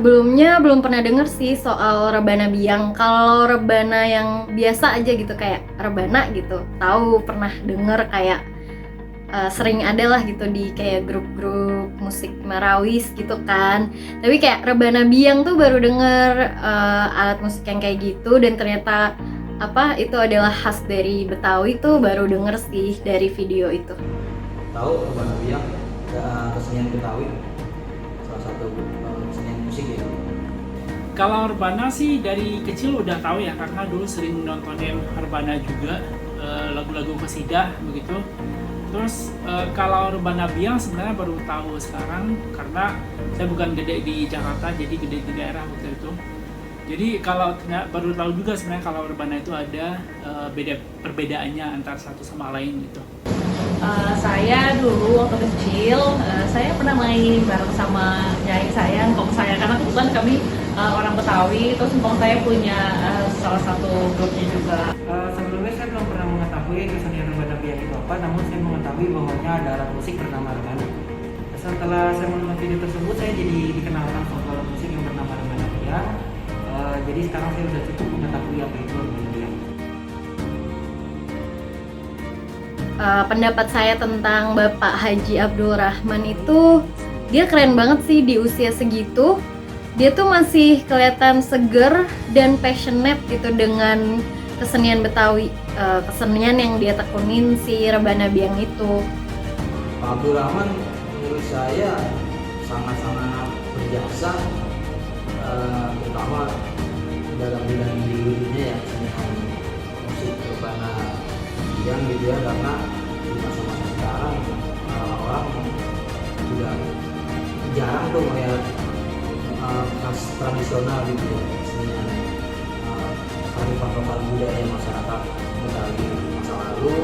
Sebelumnya belum pernah denger sih soal rebana biang. Kalau rebana yang biasa aja gitu kayak rebana gitu, tahu pernah denger kayak sering ada lah gitu di kayak grup-grup musik Marawis gitu kan. Tapi kayak rebana biang tuh baru denger alat musik yang kayak gitu, dan ternyata itu adalah khas dari Betawi tuh baru denger sih dari video itu. Tahu rebana biang, kesenian Betawi, salah satu kesenian musik ya. Kalau rebana sih dari kecil udah tahu ya, karena dulu sering nontonin rebana juga, lagu-lagu qasidah begitu. Terus kalau rebana biang sebenarnya baru tahu sekarang, karena saya bukan gede di Jakarta, jadi gede di daerah waktu itu. Jadi kalau baru tahu juga sebenarnya kalau rebana itu ada perbedaannya antara satu sama lain gitu. Saya dulu waktu kecil, saya pernah main bareng sama nyai saya, ngkong saya, karena kebetulan kami orang Betawi, terus ngkong saya punya salah satu grupnya juga. Sebelumnya saya belum pernah mengetahui kesenian rebana biang itu apa, namun saya mengetahui bahwanya ada alat musik bernama rebana. Setelah saya menonton video tersebut, saya jadi dikenalkan suatu alat musik yang bernama rebana biang. Jadi sekarang saya sudah cukup mengetahui apa itu rebana biang. Pendapat saya tentang Bapak Haji Abdul Rahman itu, dia keren banget sih di usia segitu. Dia tuh masih kelihatan seger dan passionate gitu dengan kesenian Betawi, kesenian yang dia tekunin si rebana biang itu. Pak Abdul Rahman menurut saya sangat-sangat berjasa, terutama dalam bidang dulunya ya, kesenian musik rebana biang gitu ya, karena di masa-masa sekarang orang juga jarang tuh melihat khas tradisional gitu ya, kesenian kearifan lokal budaya masyarakat Betawi masa lalu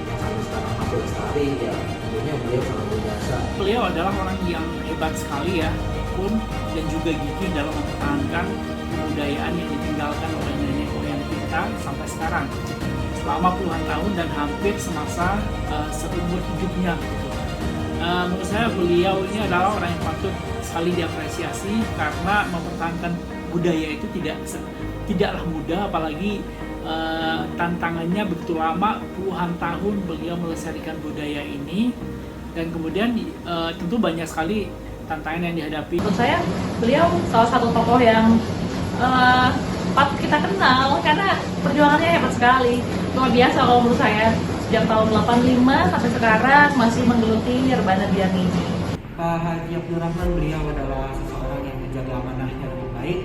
yang sampai sekarang masih lestari ya. Tentunya beliau sangat berjasa. Beliau adalah orang yang hebat sekali ya, pun dan juga gigih dalam mempertahankan kebudayaan yang ditinggalkan oleh nenek moyang kita sampai sekarang selama puluhan tahun dan hampir semasa seumur hidupnya gitu. Menurut saya beliau ini adalah orang yang patut sekali diapresiasi, karena mempertahankan budaya itu tidaklah mudah, apalagi tantangannya begitu lama, puluhan tahun beliau melestarikan budaya ini, dan kemudian tentu banyak sekali tantangan yang dihadapi. Menurut saya beliau salah satu tokoh yang patut kita kenal, karena perjuangannya hebat sekali, luar biasa kalau menurut saya. Sejak tahun 85 sampai sekarang masih menggeluti rebana biang ini. Pak Haji Abdul Rahman, beliau adalah seseorang yang menjaga amanahnya dengan baik.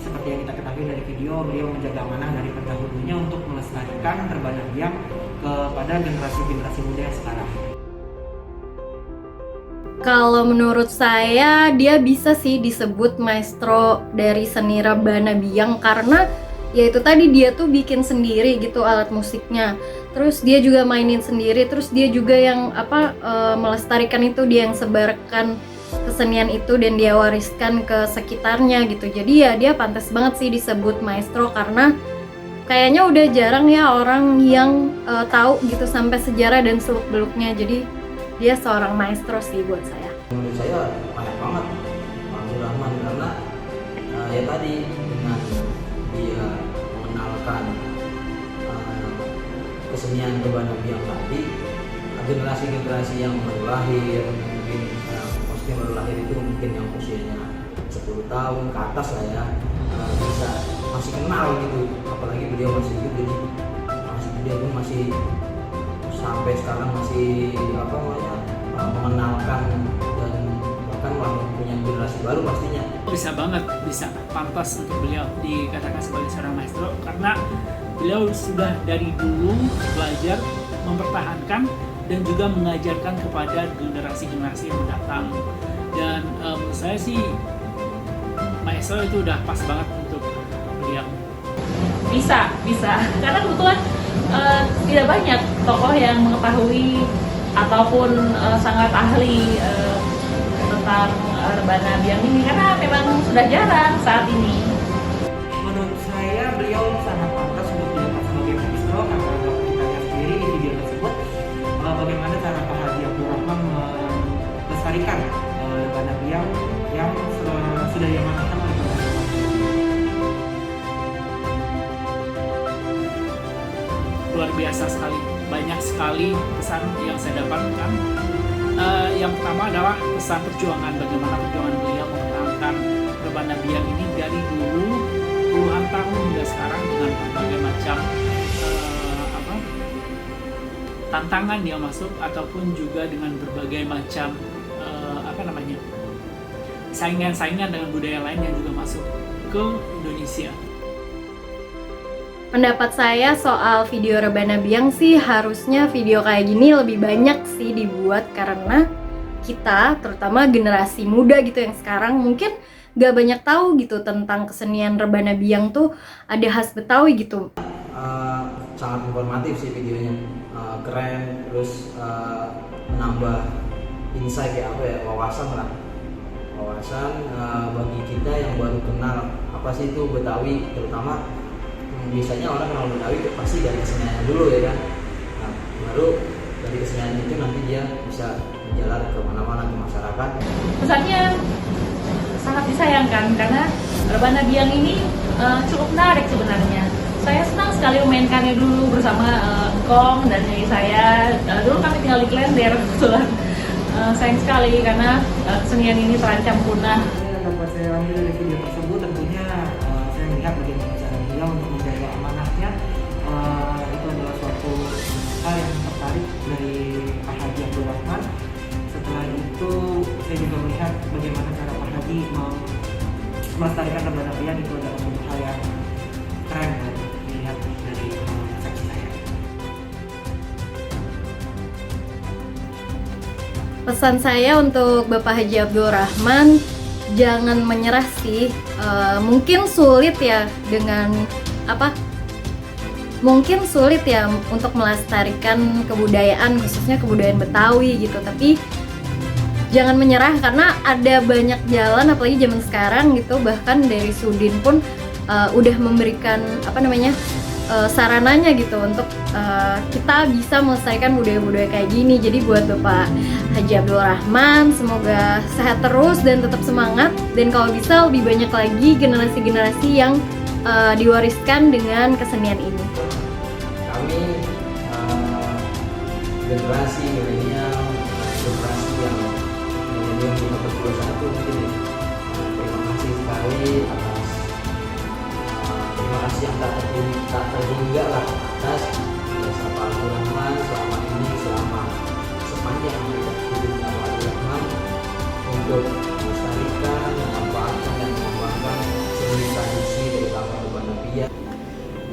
Seperti yang kita ketahui dari video, beliau menjaga amanah dari pendahulunya untuk melestarikan rebana biang kepada generasi-generasi muda yang sekarang. Kalau menurut saya dia bisa sih disebut maestro dari seni rebana biang, karena ya itu tadi, dia tuh bikin sendiri gitu alat musiknya, terus dia juga mainin sendiri, terus dia juga yang melestarikan itu, dia yang sebarkan kesenian itu dan dia wariskan ke sekitarnya gitu. Jadi ya dia pantas banget sih disebut maestro, karena kayaknya udah jarang ya orang yang tahu gitu sampai sejarah dan seluk-beluknya. Jadi dia seorang maestro sih buat saya. Menurut saya banyak banget Pak Abdul Rahman, karena ya tadi dengan dia mengenalkan kesenian rebana biang tadi, generasi-generasi yang baru lahir, mungkin maksudnya baru lahir itu mungkin yang usianya 10 tahun ke atas lah ya, bisa masih kenal gitu, apalagi beliau masih hidup, jadi dia pun masih sampai sekarang masih mengenalkan, dan bahkan punya generasi baru pastinya. Bisa banget, bisa pantas untuk beliau dikatakan sebagai seorang maestro, karena beliau sudah dari dulu belajar mempertahankan dan juga mengajarkan kepada generasi-generasi yang mendatang. Dan menurut saya sih maestro itu udah pas banget untuk beliau. Bisa, karena kebetulan tidak banyak tokoh yang mengetahui ataupun sangat ahli tentang rebana biang ini, karena memang sudah jarang saat ini. Menurut saya beliau sangat pantas untuk diangkat sebagai maestro, karena kita lihat sendiri di video tersebut bagaimana cara Pak Haji Abdul Rahman melestarikan rebana biang yang sudah diamanatkan oleh luar biasa sekali. Banyak sekali pesan yang saya dapatkan. Yang pertama adalah pesan perjuangan, bagaimana perjuangan beliau mempertahankan rebana biang ini dari dulu puluhan tahun hingga sekarang dengan berbagai macam tantangan yang masuk ataupun juga dengan berbagai macam saingan-saingan dengan budaya lain yang juga masuk ke Indonesia. Pendapat saya soal video rebana biang sih harusnya video kayak gini lebih banyak sih dibuat, karena kita terutama generasi muda gitu yang sekarang mungkin gak banyak tahu gitu tentang kesenian rebana biang tuh ada khas Betawi gitu. Sangat informatif sih videonya, keren, terus menambah insight wawasan bagi kita yang baru kenal apa sih itu Betawi, terutama biasanya orang kenal Betawi pasti dari keseniannya dulu ya kan. Nah, baru dari kesenian itu nanti dia bisa menjalar ke mana-mana ke masyarakat. Pesannya sangat disayangkan karena rebana biang ini cukup menarik sebenarnya. Saya senang sekali memainkannya dulu bersama Kong dan nyai saya. Dulu kami tinggal di Klender kebetulan. Sayang sekali karena kesenian ini terancam punah. Yang dapat saya ambil dari video tersebut tentunya saya melihat bagaimana cara beliau untuk menjaga amanahnya. Itu adalah suatu hal yang tertarik dari Pak Haji Abdul Rahman. Setelah itu saya juga melihat bagaimana cara Pak Haji melestarikan rebana biang. Itu adalah suatu hal yang keren dan dilihat dari persepsi saya. Pesan saya untuk Bapak Haji Abdul Rahman, jangan menyerah sih. Mungkin sulit ya untuk melestarikan kebudayaan, khususnya kebudayaan Betawi gitu. Tapi jangan menyerah karena ada banyak jalan, apalagi zaman sekarang gitu. Bahkan dari Sudin pun udah memberikan sarananya gitu untuk kita bisa melestarikan budaya-budaya kayak gini. Jadi buat Bapak Haji Abdul Rahman, semoga sehat terus dan tetap semangat, dan kalau bisa lebih banyak lagi generasi-generasi yang diwariskan dengan kesenian ini. Kami generasi milenial, generasi yang milenial 2021 mungkin ya. Terima kasih sekali atas terima kasih yang tak terhingga lah atas jasa Pak Abdul Rahman selama ini, selama sepanjang hidupnya Pak Abdul Rahman untuk melestarikan, memanfaatkan dan mengembangkan seni tradisi dari bangsa rebana biang.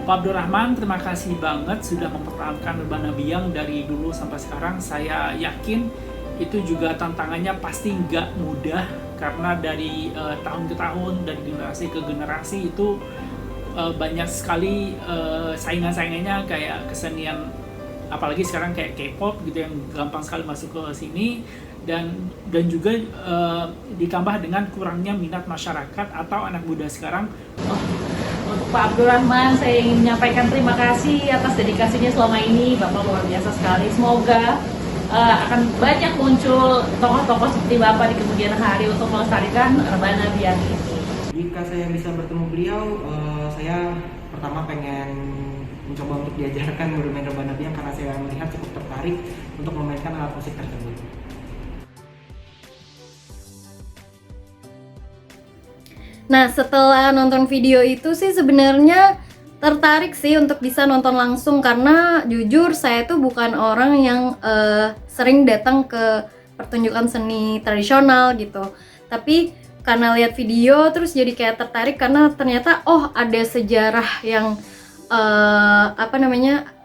Pak Abdul Rahman, terima kasih banget sudah mempertahankan rebana biang dari dulu sampai sekarang. Saya yakin itu juga tantangannya pasti nggak mudah, karena dari tahun ke tahun, dari generasi ke generasi itu banyak sekali saingan-saingannya, kayak kesenian apalagi sekarang kayak K-pop gitu yang gampang sekali masuk ke sini, dan juga ditambah dengan kurangnya minat masyarakat atau anak muda sekarang. Untuk Pak Abdul Rahman, saya ingin menyampaikan terima kasih atas dedikasinya selama ini. Bapak luar biasa sekali. Semoga akan banyak muncul tokoh-tokoh seperti Bapak di kemudian hari untuk melestarikan rebana biang ini. Jika saya bisa bertemu beliau, saya pertama pengen mencoba untuk diajarkan bermain rebana biang karena saya melihat cukup tertarik untuk memainkan alat musik tersebut. Nah, setelah nonton video itu sih sebenarnya tertarik sih untuk bisa nonton langsung, karena jujur saya tuh bukan orang yang sering datang ke pertunjukan seni tradisional gitu. Tapi karena lihat video terus jadi kayak tertarik, karena ternyata ada sejarah yang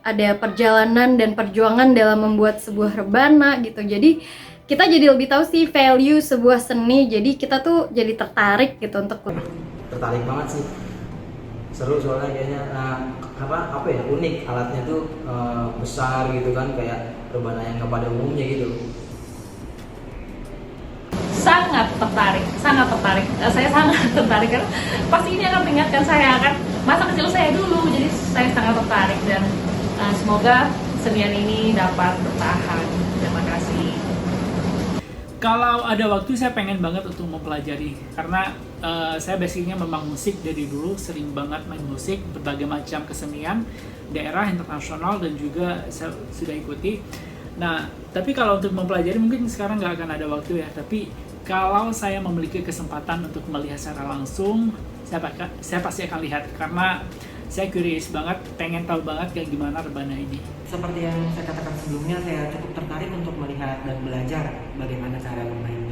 ada perjalanan dan perjuangan dalam membuat sebuah rebana gitu. Jadi kita jadi lebih tahu sih value sebuah seni, jadi kita tuh jadi tertarik gitu untuk tertarik banget sih, seru soalnya kayaknya karena unik, alatnya tuh besar gitu kan, kayak rebana yang nggak pada umumnya gitu. Sangat tertarik. Saya sangat tertarik karena pasti ini akan mengingatkan saya akan masa kecil saya dulu, jadi saya sangat tertarik dan semoga kesenian ini dapat bertahan. Terima kasih. Kalau ada waktu saya pengen banget untuk mempelajari karena saya basicnya memang musik dari dulu, sering banget main musik, berbagai macam kesenian daerah, internasional dan juga saya sudah ikuti. Nah, tapi kalau untuk mempelajari mungkin sekarang nggak akan ada waktu ya, tapi kalau saya memiliki kesempatan untuk melihat secara langsung, saya pasti akan lihat karena saya curious banget, pengen tahu banget kayak gimana rebana ini. Seperti yang saya katakan sebelumnya, saya cukup tertarik untuk melihat dan belajar bagaimana cara bermain